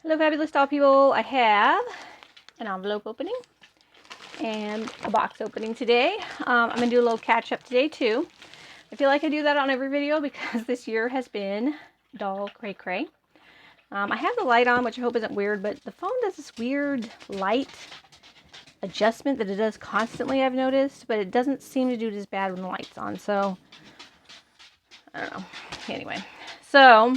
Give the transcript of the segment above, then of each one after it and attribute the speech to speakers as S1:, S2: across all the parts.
S1: Hello, fabulous doll people. I have an envelope opening and a box opening today. I'm going to do a little catch up today too. I feel like I do that on every video because this year has been doll cray cray. I have the light on, which I hope isn't weird, but the phone does this weird light adjustment that it does constantly, I've noticed, but it doesn't seem to do it as bad when the light's on, so I don't know. Anyway, so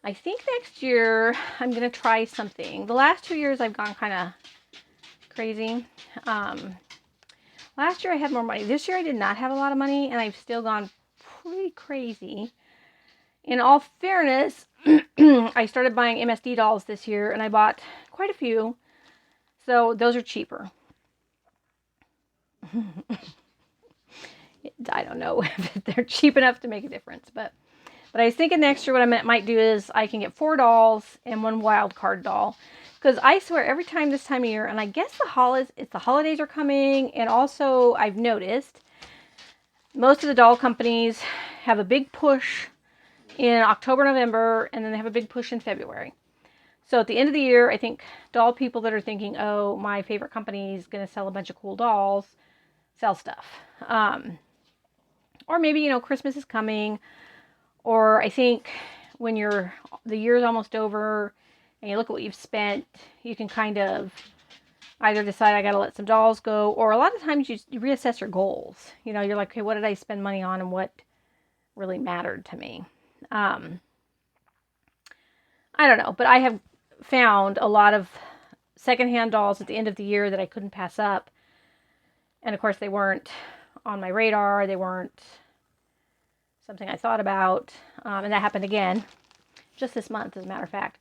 S1: I think next year I'm going to try something. The last 2 years I've gone kind of crazy. Last year I had more money. This year I did not have a lot of money, and I've still gone pretty crazy. In all fairness, I started buying MSD dolls this year, and I bought quite a few. So those are cheaper. I don't know if they're cheap enough to make a difference, but I was thinking next year what I might do is I can get 4 dolls and 1 wild card doll. Because I swear every time this time of year, and I guess the holidays are coming, and also I've noticed most of the doll companies have a big push in October, November, and then they have a big push in February. So at the end of the year, I think doll people that are thinking, oh, my favorite company is going to sell a bunch of cool dolls, sell stuff. Or maybe, you know, Christmas is coming. Or I think when the year's almost over and you look at what you've spent, you can kind of either decide I got to let some dolls go, or a lot of times you reassess your goals. You know, you're like, okay, what did I spend money on and what really mattered to me? I don't know, but I have found a lot of secondhand dolls at the end of the year that I couldn't pass up. And of course, they weren't on my radar. They weren't something I thought about. And that happened again just this month, as a matter of fact.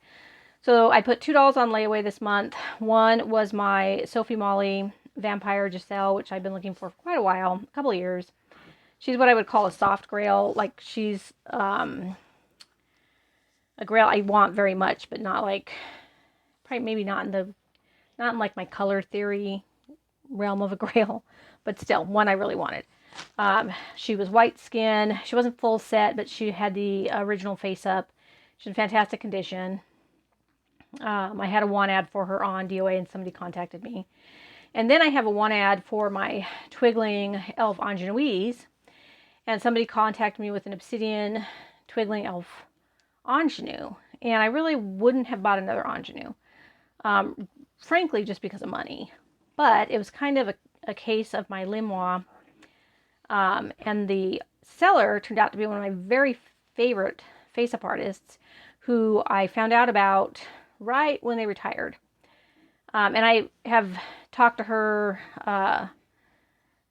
S1: So I put 2 dolls on layaway this month. One was my Sophy Molly Vampire Giselle, which I've been looking for quite a while, a couple of years. She's what I would call a soft grail. Like, she's a grail I want very much, but not like, probably maybe not in like my color theory realm of a grail, but still one I really wanted. She was white skin. She wasn't full set, but she had the original face up. She's in fantastic condition. I had a want ad for her on DOA, and somebody contacted me. And then I have a want ad for my Twiggling Elf Ingenuese, and somebody contacted me with an Obsidian Twiggling Elf Ingenue, and I really wouldn't have bought another Ingenue, frankly, just because of money. But it was kind of a case of my limois, and the seller turned out to be one of my very favorite face-up artists, who I found out about right when they retired. And I have talked to her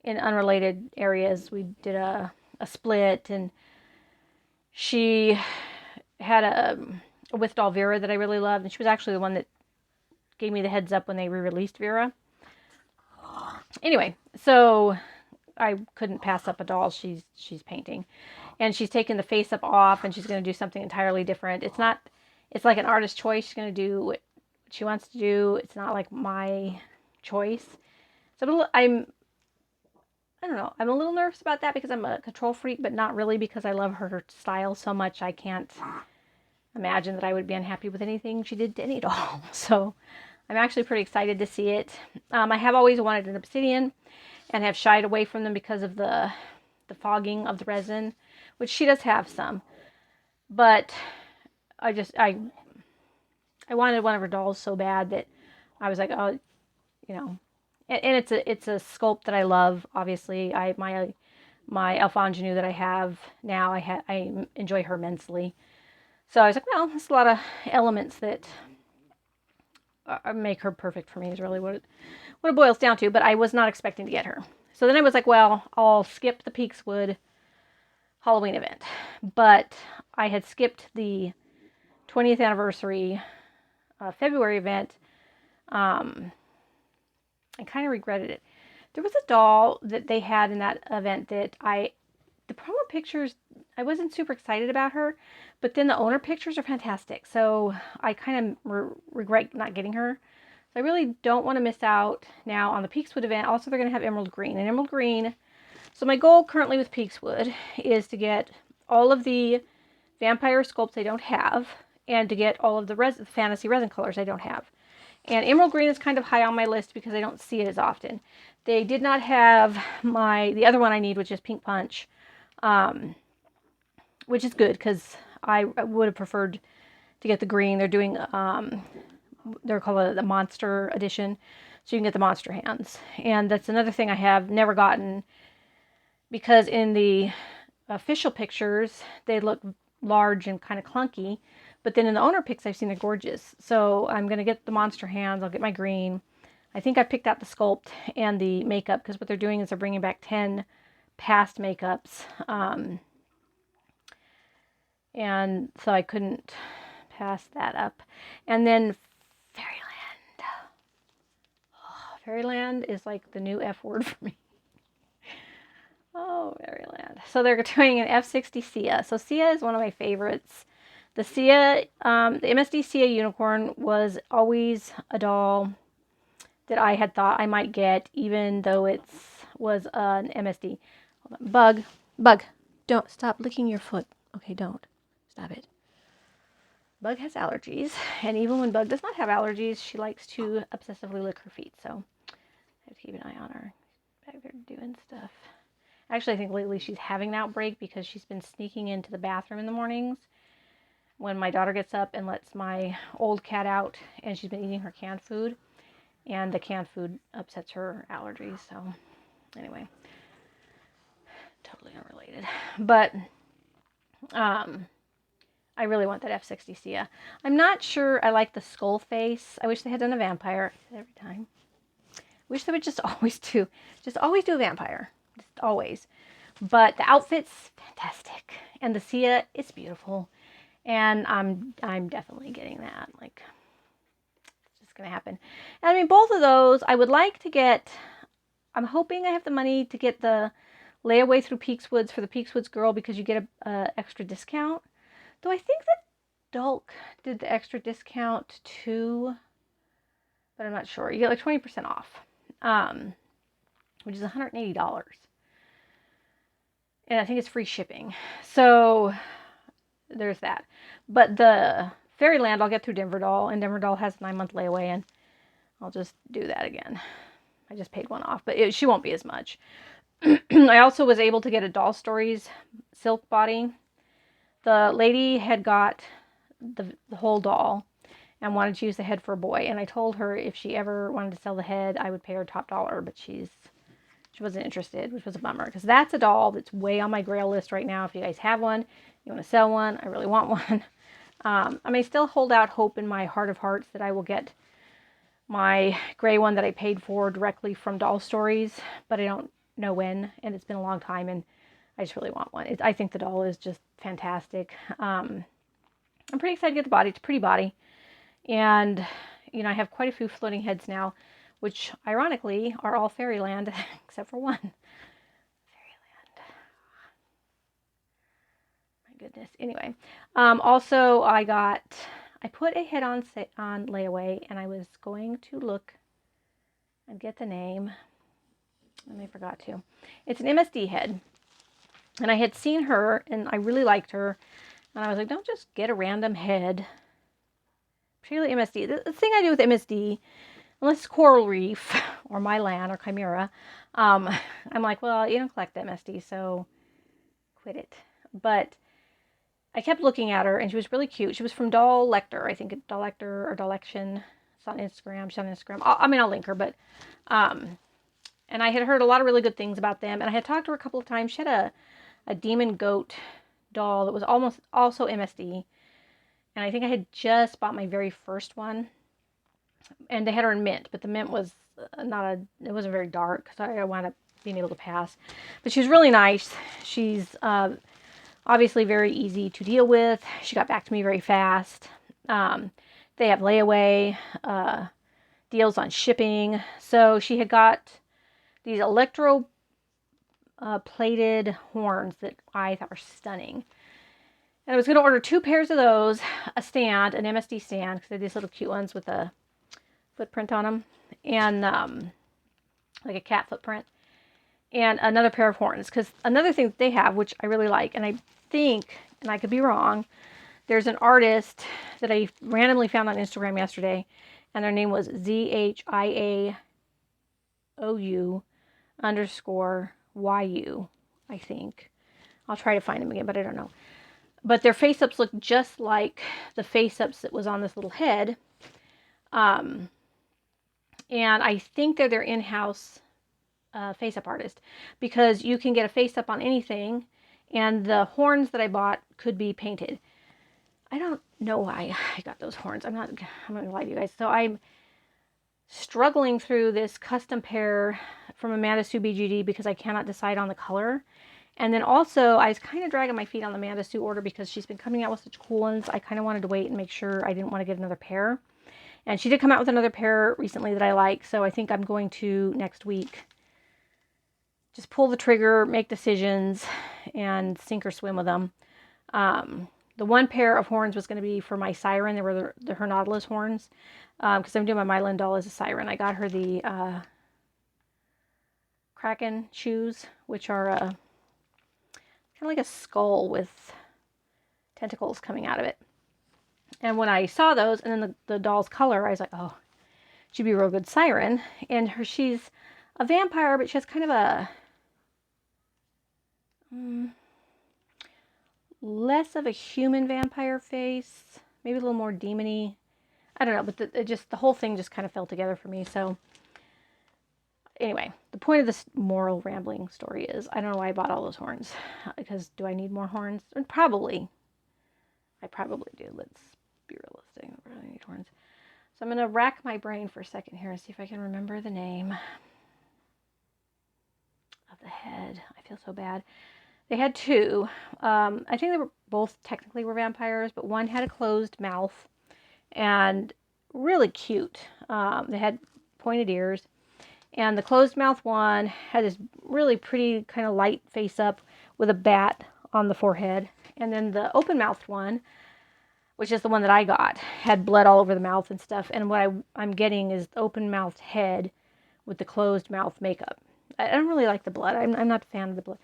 S1: in unrelated areas. We did a split, and she had a with doll Vera that I really loved, and she was actually the one that gave me the heads up when they re-released Vera. Anyway, so I couldn't pass up a doll she's painting, and she's taken the face up off, and she's going to do something entirely different. It's like an artist choice. She's going to do what she wants to do. It's not like my choice. So I don't know. I'm a little nervous about that because I'm a control freak, but not really because I love her style so much. I can't imagine that I would be unhappy with anything she did to any doll. So I'm actually pretty excited to see it. I have always wanted an Obsidian and have shied away from them because of the fogging of the resin, which she does have some. But I wanted one of her dolls so bad that I was like, oh, you know. And it's a sculpt that I love. Obviously, my Elf Ingenue that I have now, I enjoy her immensely. So I was like, well, there's a lot of elements that make her perfect for me. Is really what it boils down to. But I was not expecting to get her. So then I was like, well, I'll skip the Peakswood Halloween event. But I had skipped the 20th anniversary February event. I kind of regretted it. There was a doll that they had in that event that the promo pictures, I wasn't super excited about her, but then the owner pictures are fantastic. So I kind of regret not getting her. So I really don't want to miss out now on the Peakswood event. Also, they're going to have Emerald Green. And Emerald Green, so my goal currently with Peakswood is to get all of the vampire sculpts I don't have and to get all of the fantasy resin colors I don't have. And emerald green is kind of high on my list because I don't see it as often. They did not have the other one I need, which is Pink Punch, which is good because I would have preferred to get the green. They're doing, they're called the Monster Edition, so you can get the monster hands. And that's another thing I have never gotten, because in the official pictures, they look large and kind of clunky. But then in the owner pics, I've seen they're gorgeous. So I'm going to get the monster hands. I'll get my green. I think I picked out the sculpt and the makeup, because what they're doing is they're bringing back 10 past makeups. And so I couldn't pass that up. And then Fairyland. Oh, Fairyland is like the new F word for me. Oh, Fairyland. So they're doing an F60 Sia. So Sia is one of my favorites. The Sia, the MSD Sia unicorn was always a doll that I had thought I might get, even though it was an MSD. Hold on. Bug, don't stop licking your foot. Okay, don't. Stop it. Bug has allergies, and even when Bug does not have allergies, she likes to obsessively lick her feet, so I have to keep an eye on her. Back there doing stuff. Actually, I think lately she's having an outbreak because she's been sneaking into the bathroom in the mornings when my daughter gets up and lets my old cat out, and she's been eating her canned food, and the canned food upsets her allergies. So anyway, totally unrelated, but I really want that F60 Sia. I'm not sure I like the skull face. I wish they had done a vampire. Every time. Wish they would just always do a vampire. Just always. But the outfit's fantastic. And the Sia is beautiful. And I'm definitely getting that. Like, it's just going to happen. And I mean, both of those, I would like to get, I'm hoping I have the money to get the layaway through Peakswoods for the Peakswoods girl, because you get a extra discount. Though I think that Dolk did the extra discount too, but I'm not sure. You get like 20% off, which is $180. And I think it's free shipping. So there's that. But the Fairyland I'll get through Denver Doll, and Denver Doll has 9-month layaway, and I'll just do that again. I just paid one off, but she won't be as much. I also was able to get a Doll Stories silk body. The lady had got the whole doll and wanted to use the head for a boy. And I told her if she ever wanted to sell the head, I would pay her top dollar. But she wasn't interested, which was a bummer. Because that's a doll that's way on my grail list right now. If you guys have one, you want to sell one, I really want one. I may still hold out hope in my heart of hearts that I will get my gray one that I paid for directly from Doll Stories. But I don't know when. And it's been a long time. And I just really want one. I think the doll is just fantastic. I'm pretty excited to get the body. It's a pretty body. And, you know, I have quite a few floating heads now, which ironically are all Fairyland, except for one. Fairyland. My goodness. Anyway, also I put a head on layaway, and I was going to look and get the name, and I forgot to. It's an MSD head. And I had seen her, and I really liked her. And I was like, don't just get a random head. Particularly MSD. The thing I do with MSD, unless it's Coral Reef, or Mylan, or Chimera, I'm like, well, you don't collect MSD, so quit it. But I kept looking at her, and she was really cute. She was from Doll Lector, I think. Doll Lector or Dollection. It's on Instagram. She's on Instagram. I'll link her, but... and I had heard a lot of really good things about them. And I had talked to her a couple of times. She had a demon goat doll that was also MSD, and I think I had just bought my very first one, and they had her in mint, but the mint was it wasn't very dark, so I wound up being able to pass. But she was really nice. She's obviously very easy to deal with. She got back to me very fast. They have layaway deals on shipping, so she had got these electro plated horns that I thought were stunning. And I was going to order 2 pairs of those, a stand, an MSD stand, because they're these little cute ones with a footprint on them, and like a cat footprint, and another pair of horns. Because another thing that they have, which I really like, and I think, and I could be wrong, there's an artist that I randomly found on Instagram yesterday, and their name was ZHIAOU_YU, I think. I'll try to find them again, but I don't know. But their face-ups look just like the face-ups that was on this little head. And I think they're their in-house face-up artist, because you can get a face-up on anything, and the horns that I bought could be painted. I don't know why I got those horns. I'm not going to lie to you guys. So I'm struggling through this custom pair from Amanda Sue BJD because I cannot decide on the color. And then also, I was kind of dragging my feet on the Amanda Sue order because she's been coming out with such cool ones. I kind of wanted to wait and make sure I didn't want to get another pair. And she did come out with another pair recently that I like. So I think I'm going to, next week, just pull the trigger, make decisions, and sink or swim with them. The one pair of horns was going to be for my siren. They were her Nautilus horns. Because I'm doing my Mylan doll as a siren. I got her the Kraken shoes, which are kind of like a skull with tentacles coming out of it. And when I saw those, and then the doll's color, I was like, oh, she'd be a real good siren. And she's a vampire, but she has kind of a less of a human vampire face, maybe a little more demony. I don't know, but the whole thing just kind of fell together for me. So anyway, the point of this moral rambling story is, I don't know why I bought all those horns. Because do I need more horns? Probably. I probably do. Let's be realistic. I really need horns. So I'm going to rack my brain for a second here and see if I can remember the name of the head. I feel so bad. They had two. I think they were both technically were vampires, but one had a closed mouth and really cute. They had pointed ears. And the closed mouth one had this really pretty kind of light face up with a bat on the forehead. And then the open mouthed one, which is the one that I got, had blood all over the mouth and stuff. And what I'm getting is the open mouthed head with the closed mouth makeup. I don't really like the blood. I'm not a fan of the blood.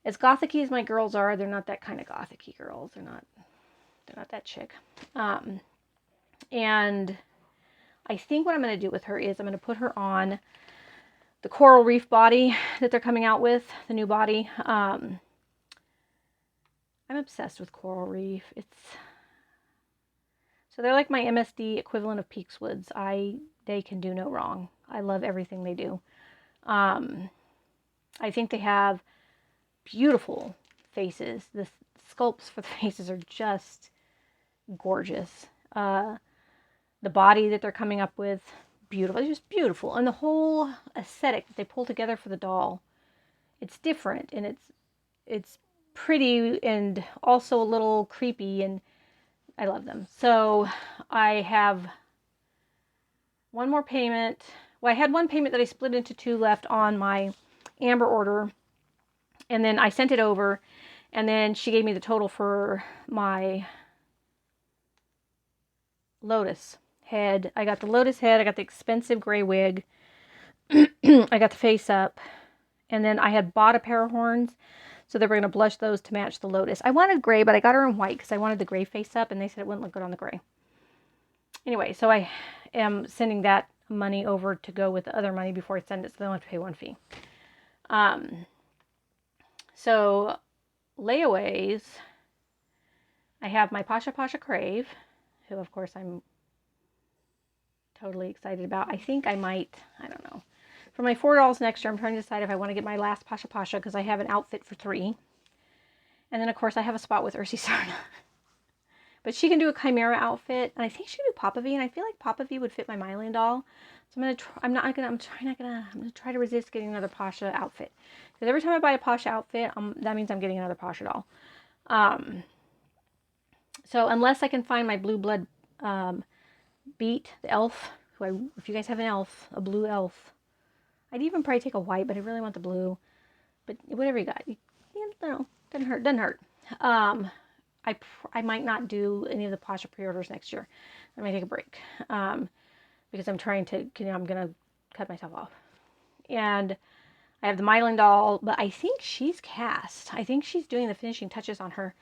S1: As gothic-y as my girls are, they're not that kind of gothic-y girls. They're not that chick. And I think what I'm going to do with her is I'm going to put her on the coral reef body that they're coming out with, the new body. I'm obsessed with coral reef. So they're like my MSD equivalent of Peaks Woods. They can do no wrong. I love everything they do. I think they have beautiful faces. The sculpts for the faces are just gorgeous. The body that they're coming up with, beautiful. It's just beautiful. And the whole aesthetic that they pull together for the doll, it's different, and it's pretty and also a little creepy, and I love them. So I have one more payment. Well, I had one payment that I split into two left on my Amber order, and then I sent it over, and then she gave me the total for my Lotus head. I got the Lotus head, I got the expensive gray wig, I got the face up, and then I had bought a pair of horns, so they were going to blush those to match the Lotus. I wanted gray, but I got her in white because I wanted the gray face up, and they said it wouldn't look good on the gray. Anyway, so I am sending that money over to go with the other money before I send it, so they don't have to pay one fee. So layaways, I have my Pasha Pasha Crave, who of course I'm totally excited about. I think I might, I don't know. For my $4 next year, I'm trying to decide if I want to get my last Pasha Pasha because I have an outfit for 3. And then, of course, I have a spot with Ursi Sarna. But she can do a Chimera outfit, and I think she can do Papa V, and I feel like Papa V would fit my Mylan doll. So I'm going to try to resist getting another Pasha outfit. Because every time I buy a Pasha outfit, that means I'm getting another Pasha doll. So unless I can find my Blue Blood Beat, the elf, if you guys have an elf, a blue elf, I'd even probably take a white, but I really want the blue. But whatever you got, doesn't hurt. I might not do any of the Pasha pre-orders next year. I might take a break because I'm trying to, I'm going to cut myself off. And I have the Mylan doll, but I think she's cast. I think she's doing the finishing touches on her.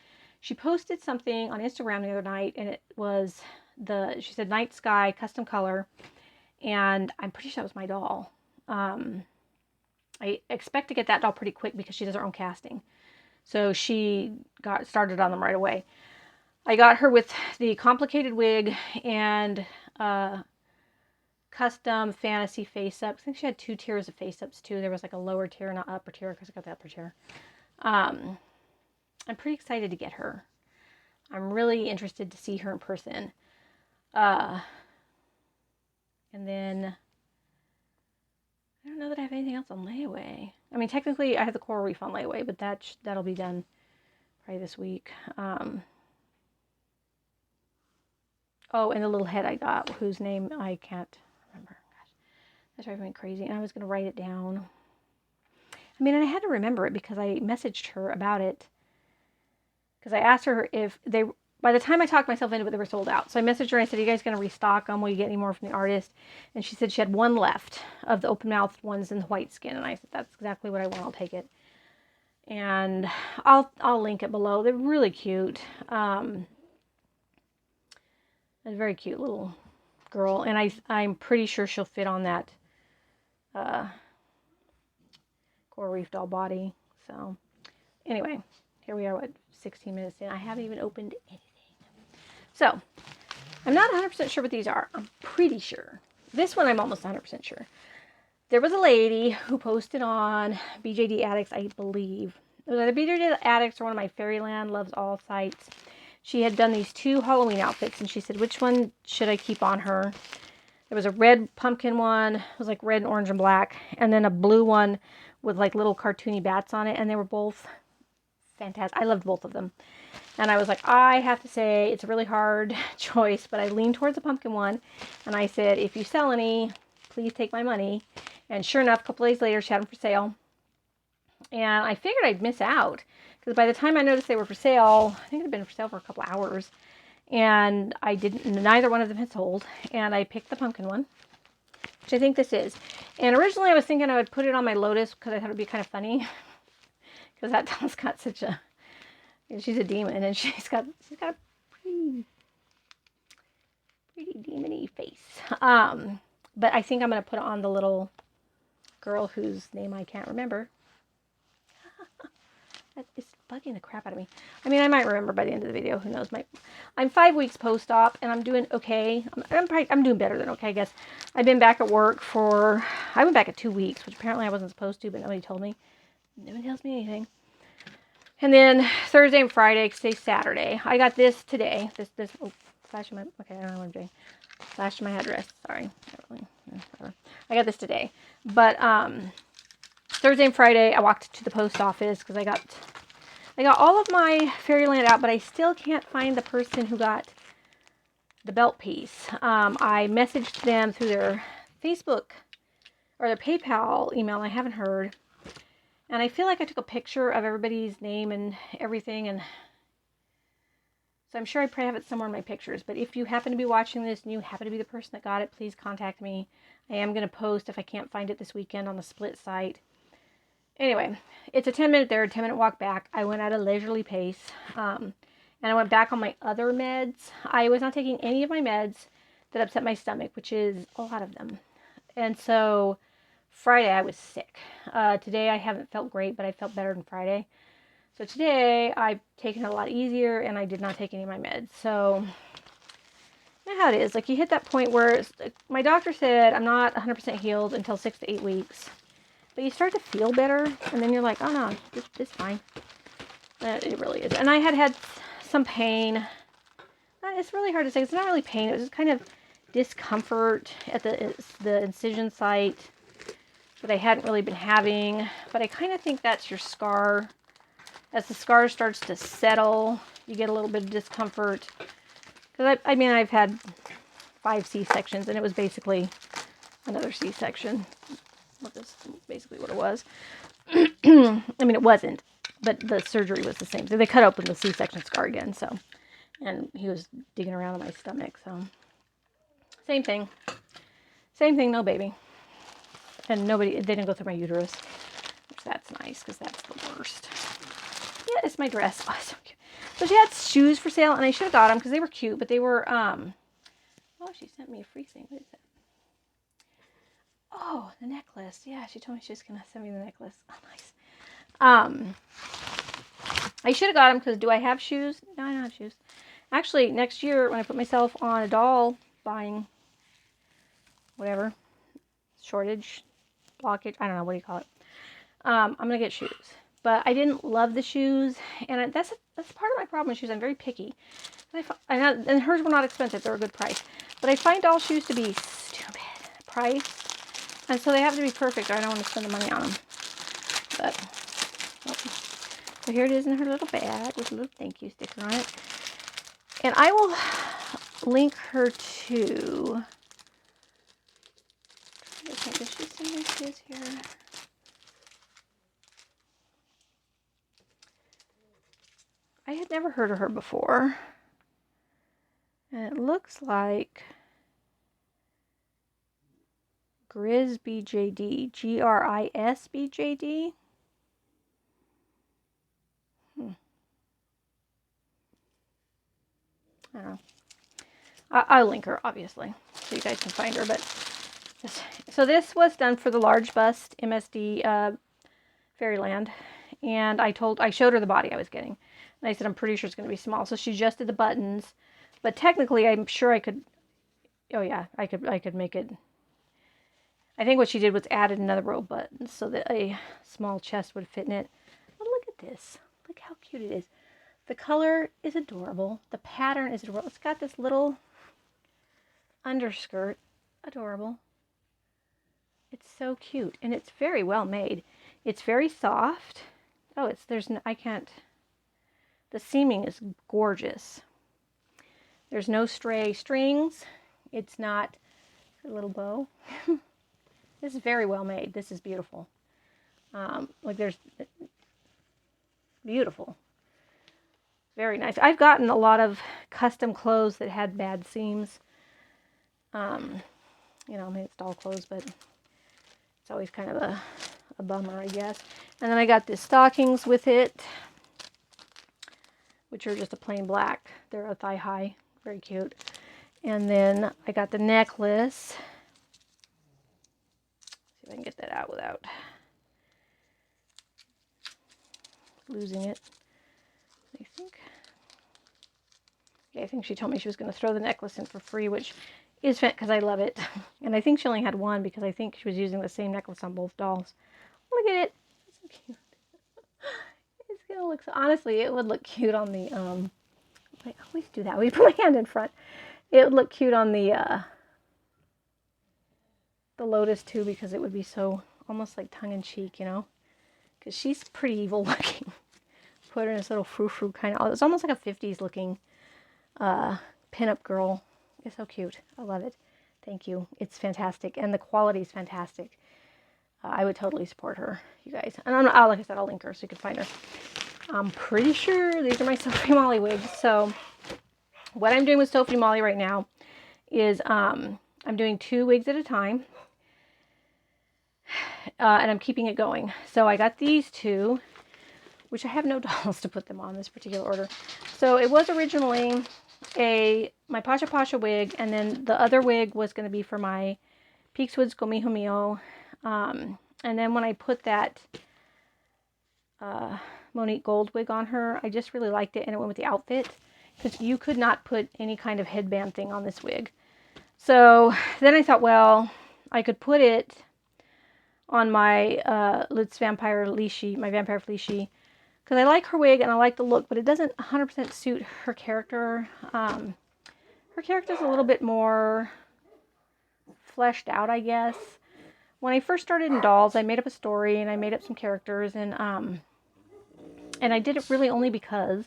S1: She posted something on Instagram the other night, and it was she said night sky custom color, and I'm pretty sure that was my doll. I expect to get that doll pretty quick because she does her own casting. So she got started on them right away. I got her with the complicated wig and custom fantasy face ups. I think she had 2 tiers of face ups too. There was like a lower tier and an upper tier because I got the upper tier. I'm pretty excited to get her. I'm really interested to see her in person. And then I don't know that I have anything else on layaway. I mean, technically I have the coral reef on layaway, but that'll be done probably this week. Oh, and the little head I got, whose name I can't remember. Gosh, that's driving me crazy. And I was going to write it down. I mean, and I had to remember it because I messaged her about it. Because I asked her if they, by the time I talked myself into it, they were sold out. So I messaged her and I said, are you guys going to restock them? Will you get any more from the artist? And she said she had 1 left of the open-mouthed ones in the white skin. And I said, that's exactly what I want. I'll take it. And I'll link it below. They're really cute. A very cute little girl, and I'm pretty sure she'll fit on that coral reef doll body. So anyway, here we are, what, 16 minutes in. I haven't even opened anything. So I'm not 100% sure what these are. I'm pretty sure. This one I'm almost 100% sure. There was a lady who posted on BJD Addicts, I believe. It was either BJD Addicts or one of my Fairyland Loves All sites. She had done these 2 Halloween outfits, and she said, which one should I keep on her? There was a red pumpkin one. It was like red and orange and black. And then a blue one with like little cartoony bats on it. And they were both fantastic. I loved both of them. And I was like, I have to say, it's a really hard choice. But I leaned towards the pumpkin one. And I said, if you sell any, please take my money. And sure enough, a couple days later, she had them for sale. And I figured I'd miss out. Because by the time I noticed they were for sale, I think it had been for sale for a couple hours. And neither one of them had sold. And I picked the pumpkin one, which I think this is. And originally I was thinking I would put it on my Lotus because I thought it would be kind of funny. Because that doll's got such a, she's a demon. And she's got a pretty demon-y face. But I think I'm going to put it on the little girl whose name I can't remember. It's bugging the crap out of me. I mean, I might remember by the end of the video. Who knows? I'm 5 weeks post-op, and I'm doing okay. I'm doing better than okay, I guess. I've been back at work I went back at 2 weeks, which apparently I wasn't supposed to, but nobody told me. Nobody tells me anything. And then Thursday and Friday, today's Saturday. I got this today. Flashing my, okay, I don't know what I'm doing. Flashing my address. Sorry. I got this today. But, Thursday and Friday, I walked to the post office because I got all of my Fairyland out, but I still can't find the person who got the belt piece. I messaged them through their Facebook or their PayPal email, and I haven't heard. And I feel like I took a picture of everybody's name and everything, and so I'm sure I probably have it somewhere in my pictures. But if you happen to be watching this and you happen to be the person that got it, please contact me. I am going to post if I can't find it this weekend on the split site. Anyway, it's a 10-minute there, 10-minute walk back. I went at a leisurely pace, and I went back on my other meds. I was not taking any of my meds that upset my stomach, which is a lot of them. And so Friday I was sick. Today I haven't felt great, but I felt better than Friday. So today I've taken it a lot easier, and I did not take any of my meds. So you know how it is. Like, you hit that point where my doctor said I'm not 100% healed until 6 to 8 weeks. But you start to feel better, and then you're like, oh no, it's fine. It really is. And I had some pain. It's really hard to say. It's not really pain. It was just kind of discomfort at the incision site that I hadn't really been having. But I kind of think that's your scar. As the scar starts to settle, you get a little bit of discomfort. Because I mean, I've had 5 C-sections, and it was basically another C-section. That's basically what it was. I mean, it wasn't, but the surgery was the same. So they cut open the C-section scar again. So, and he was digging around in my stomach. So, same thing, no baby. And they didn't go through my uterus, which that's nice because that's the worst. Yeah, it's my dress. Oh, so cute. So she had shoes for sale, and I should have got them because they were cute, but they were, oh, she sent me a free thing. What is that? Oh, the necklace. Yeah, she told me she was going to send me the necklace. Oh, nice. I should have got them because do I have shoes? No, I don't have shoes. Actually, next year when I put myself on a doll buying, whatever, shortage, blockage, I don't know, what do you call it? I'm going to get shoes. But I didn't love the shoes, and that's part of my problem with shoes. I'm very picky. And hers were not expensive. They were a good price. But I find doll shoes to be stupid price. And so they have to be perfect or I don't want to spend the money on them. But, so here it is in her little bag with a little thank you sticker on it. And I will link her to, okay, does she send me shoes here? I had never heard of her before. And it looks like GrisBJD, GrisBJD. I don't know. I'll link her, obviously, so you guys can find her. But so this was done for the large bust MSD Fairyland, and I showed her the body I was getting, and I said I'm pretty sure it's going to be small. So she adjusted the buttons, but technically I'm sure I could. Oh yeah, I could make it. I think what she did was added another row of buttons so that a small chest would fit in it. Oh, look at this. Look how cute it is. The color is adorable. The pattern is adorable. It's got this little underskirt. Adorable. It's so cute. And it's very well made. It's very soft. Oh, the seaming is gorgeous. There's no stray strings. It's not a little bow. This is very well made. This is beautiful. There's beautiful. Very nice. I've gotten a lot of custom clothes that had bad seams. You know, I mean, it's doll clothes, but it's always kind of a bummer, I guess. And then I got the stockings with it, which are just a plain black. They're a thigh high. Very cute. And then I got the necklace. See if I can get that out without losing it. I think she told me she was going to throw the necklace in for free, which is fun because I love it. And I think she only had one because I think she was using the same necklace on both dolls. Look at it. It's so cute. It's going to look so, honestly, it would look cute on the, I always do that. We put my hand in front. It would look cute on the Lotus too, because it would be so almost like tongue-in-cheek, you know, because she's pretty evil looking. Put her in this little frou-frou kind of, it's almost like a 50s looking pinup girl. It's so cute. I love it. Thank you. It's fantastic. And the quality is fantastic. I would totally support her, you guys. And like I said, I'll link her so you can find her. I'm pretty sure these are my Sophy Molly wigs. So what I'm doing with Sophy Molly right now is I'm doing 2 wigs at a time. And I'm keeping it going. So I got these 2, which I have no dolls to put them on this particular order. So it was originally my Pasha Pasha wig, and then the other wig was going to be for my Peakswoods Gomijo Mio. And then when I put that Monique Gold wig on her, I just really liked it, and it went with the outfit, because you could not put any kind of headband thing on this wig. So then I thought, well, I could put it on my Little Vampire Leashy, my Vampire Fleechy, because I like her wig and I like the look, but it doesn't 100% suit her character. Her character's a little bit more fleshed out, I guess. When I first started in dolls, I made up a story and I made up some characters, and I did it really only because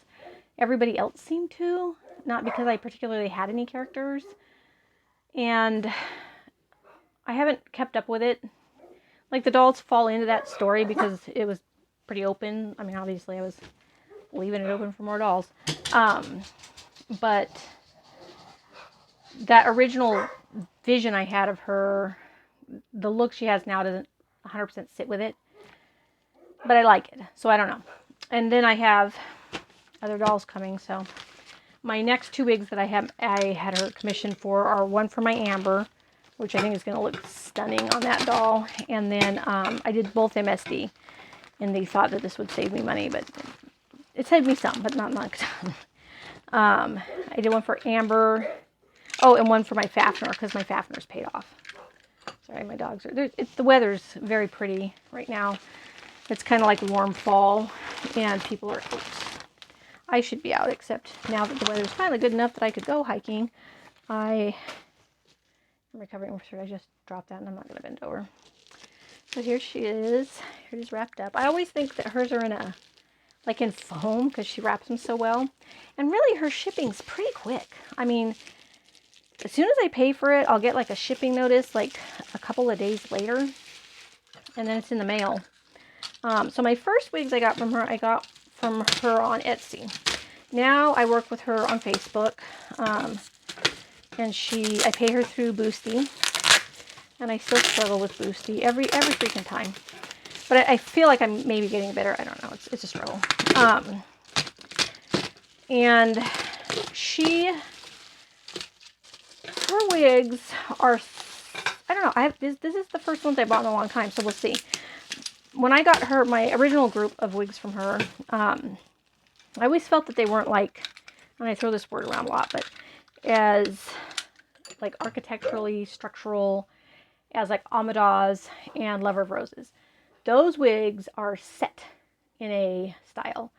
S1: everybody else seemed to, not because I particularly had any characters. And I haven't kept up with it. Like, the dolls fall into that story because it was pretty open. I mean, obviously I was leaving it open for more dolls. But that original vision I had of her, the look she has now doesn't 100% sit with it. But I like it, so I don't know. And then I have other dolls coming. So my next 2 wigs that I had her commissioned for are one for my Amber, which I think is going to look stunning on that doll. And then I did both MSD, and they thought that this would save me money, but it saved me some, but not a ton. I did one for Amber. Oh, and one for my Fafner, because my Fafner's paid off. Sorry, my dogs are... the weather's very pretty right now. It's kind of like warm fall, and people are... Oops. I should be out, except now that the weather's finally good enough that I could go hiking. I'm recovering. Should I just drop that? And I'm not going to bend over. So here she is. Here it is wrapped up. I always think that hers are in foam, because she wraps them so well. And really, her shipping's pretty quick. I mean, as soon as I pay for it, I'll get like a shipping notice like a couple of days later. And then it's in the mail. So my first wigs I got from her on Etsy. Now I work with her on Facebook. And I pay her through Boosty. And I still struggle with Boosty every freaking time. But I feel like I'm maybe getting better. I don't know. It's a struggle. And her wigs are, I don't know. This is the first ones I bought in a long time, so we'll see. When I got my original group of wigs from her, I always felt that they weren't like, and I throw this word around a lot, but as like architecturally, structural, as like Amadas and Lover of Roses. Those wigs are set in a style.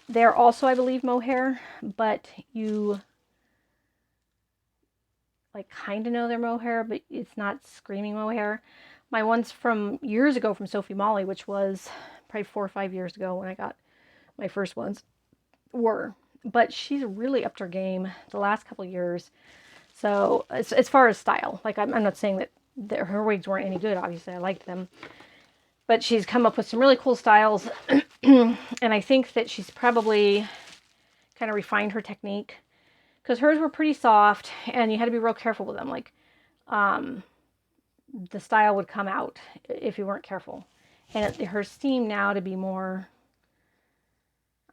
S1: They're also, I believe, mohair, but you like kind of know they're mohair, but it's not screaming mohair. My ones from years ago from Sophy Molly, which was probably 4 or 5 years ago when I got my first ones, were. But she's really upped her game the last couple of years. So as far as style, like I'm not saying that her wigs weren't any good. Obviously, I liked them. But she's come up with some really cool styles. And I think that she's probably kind of refined her technique. Because hers were pretty soft, and you had to be real careful with them. Like, the style would come out if you weren't careful. And her seem now to be more,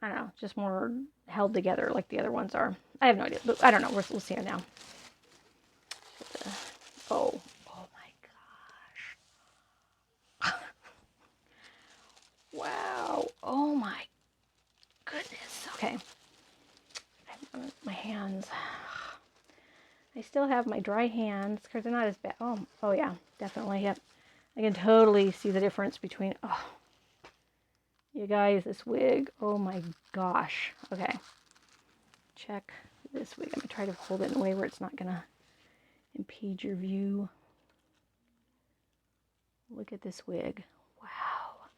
S1: I don't know, just more held together like the other ones are. I have no idea, but I don't know. We'll see her now. Oh my gosh. Wow. Oh my goodness. Okay. My hands. I still have my dry hands because they're not as bad. Oh yeah, definitely. Yep. I can totally see the difference between, you guys, this wig. Oh my gosh. Okay. Check this wig. I'm going to try to hold it in a way where it's not going to impede your view. Look at this wig. Wow.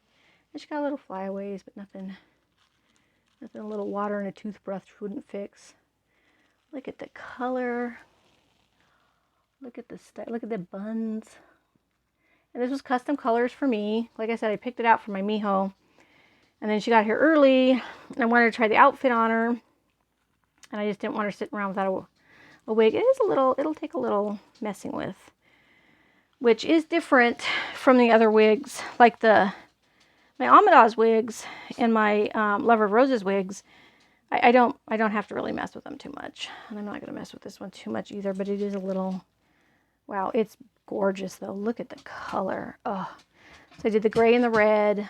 S1: And she got little flyaways, but nothing a little water in a toothbrush wouldn't fix. Look at the color. Look at the style. Look at the buns. And this was custom colors for me. Like I said, I picked it out for my Miho. And then she got here early, and I wanted to try the outfit on her. And I just didn't want her sitting around without a wig. It'll take a little messing with. Which is different from the other wigs. Like my Amadas wigs and my Lover of Roses wigs. I don't have to really mess with them too much. And I'm not going to mess with this one too much either, but it is a little... Wow, it's gorgeous though. Look at the color. Oh, so I did the gray and the red.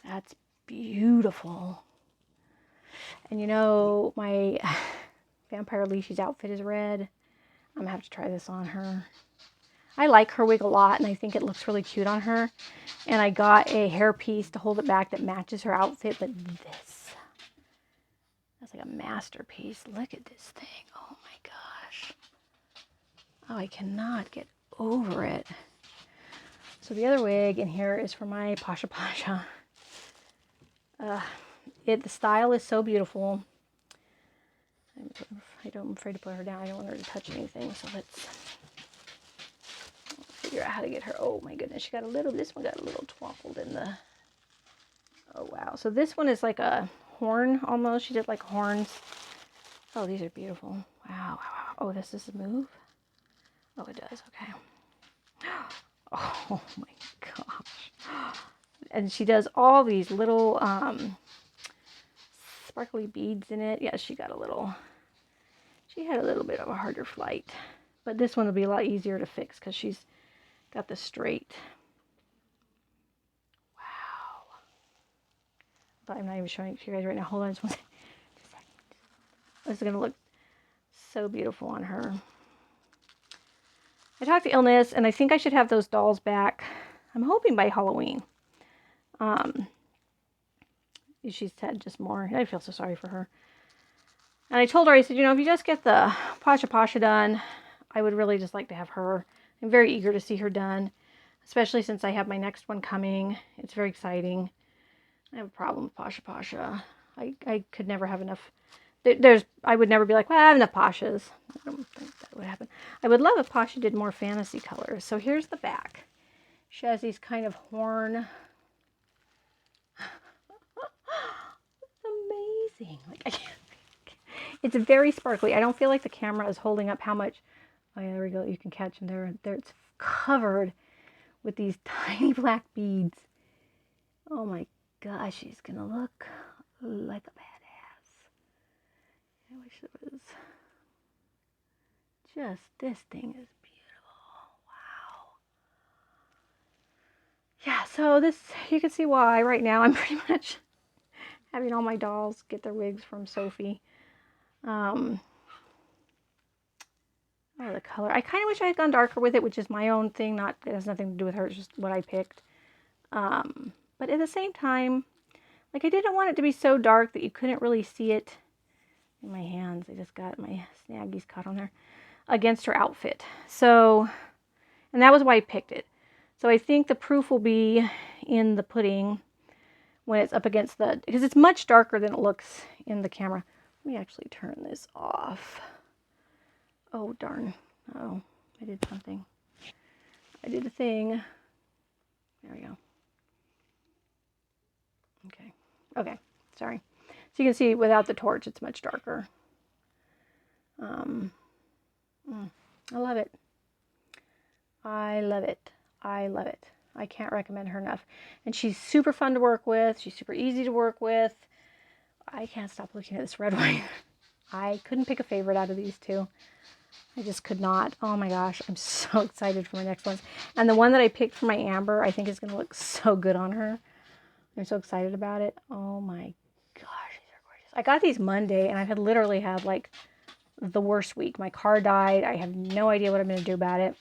S1: That's beautiful. And you know, my Vampire Leashy's outfit is red. I'm going to have to try this on her. I like her wig a lot, and I think it looks really cute on her. And I got a hair piece to hold it back that matches her outfit, but that's like a masterpiece. Look at this thing. Oh my gosh. Oh, I cannot get over it. So the other wig in here is for my Pasha Pasha. The style is so beautiful. I'm afraid to put her down. I don't want her to touch anything. So let's figure out how to get her. Oh my goodness, this one got a little twonkled in the, oh wow. So this one is like a horn almost. She did like horns. Oh, these are beautiful. Wow. Oh, this is a move. Oh, it does. Okay. Oh my gosh. And she does all these little sparkly beads in it. Yeah, she had a little bit of a harder flight. But this one will be a lot easier to fix because she's got the straight. Wow. But I'm not even showing it to you guys right now. Hold on just one second. This is going to look so beautiful on her. I talked to Illness, and I think I should have those dolls back. I'm hoping by Halloween. She's had just more. I feel so sorry for her. And I told her, I said, you know, if you just get the Pasha Pasha done, I would really just like to have her. I'm very eager to see her done, especially since I have my next one coming. It's very exciting. I have a problem with Pasha Pasha. I could never have enough. I would never be like, well, I have enough Pashas. I don't think that would happen. I would love if Pasha did more fantasy colors. So here's the back. She has these kind of horn. It's amazing. Like, I can't. It's very sparkly. I don't feel like the camera is holding up how much. Oh yeah, there we go. You can catch them there. There, it's covered with these tiny black beads. Oh my gosh, she's gonna look like a badass. I wish it was. Just this thing is beautiful. Wow. Yeah, so this, you can see why right now I'm pretty much having all my dolls get their wigs from Sophy. Oh, the color. I kind of wish I had gone darker with it, which is my own thing. It has nothing to do with her. It's just what I picked. But at the same time, like I didn't want it to be so dark that you couldn't really see it in my hands. I just got my snaggies caught on there against her outfit. So, and that was why I picked it. So I think the proof will be in the pudding when it's up against because it's much darker than it looks in the camera. Let me actually turn this off. Oh, darn. Oh, I did something. I did a thing. There we go. Okay. Okay. Sorry. So you can see without the torch, it's much darker. I love it. I love it. I love it. I can't recommend her enough. And she's super fun to work with. She's super easy to work with. I can't stop looking at this red one. I couldn't pick a favorite out of these two. I just could not. Oh my gosh, I'm so excited for my next ones. And the one that I picked for my Amber, I think is going to look so good on her. I'm so excited about it. Oh my gosh, these are gorgeous. I got these Monday, and I had literally had like the worst week. My car died. I have no idea what I'm going to do about it.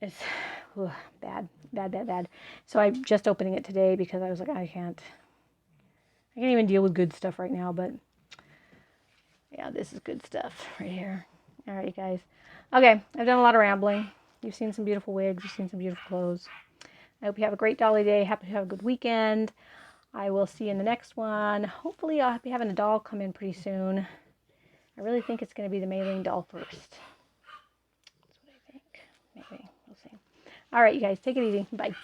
S1: It's bad, bad, bad, bad. So I'm just opening it today because I was like, I can't even deal with good stuff right now, but yeah, this is good stuff right here. All right, you guys. Okay, I've done a lot of rambling. You've seen some beautiful wigs. You've seen some beautiful clothes. I hope you have a great Dolly day. Happy to have a good weekend. I will see you in the next one. Hopefully I'll be having a doll come in pretty soon. I really think it's going to be the Maylene doll first. That's what I think. Maybe. We'll see. All right, you guys. Take it easy. Bye.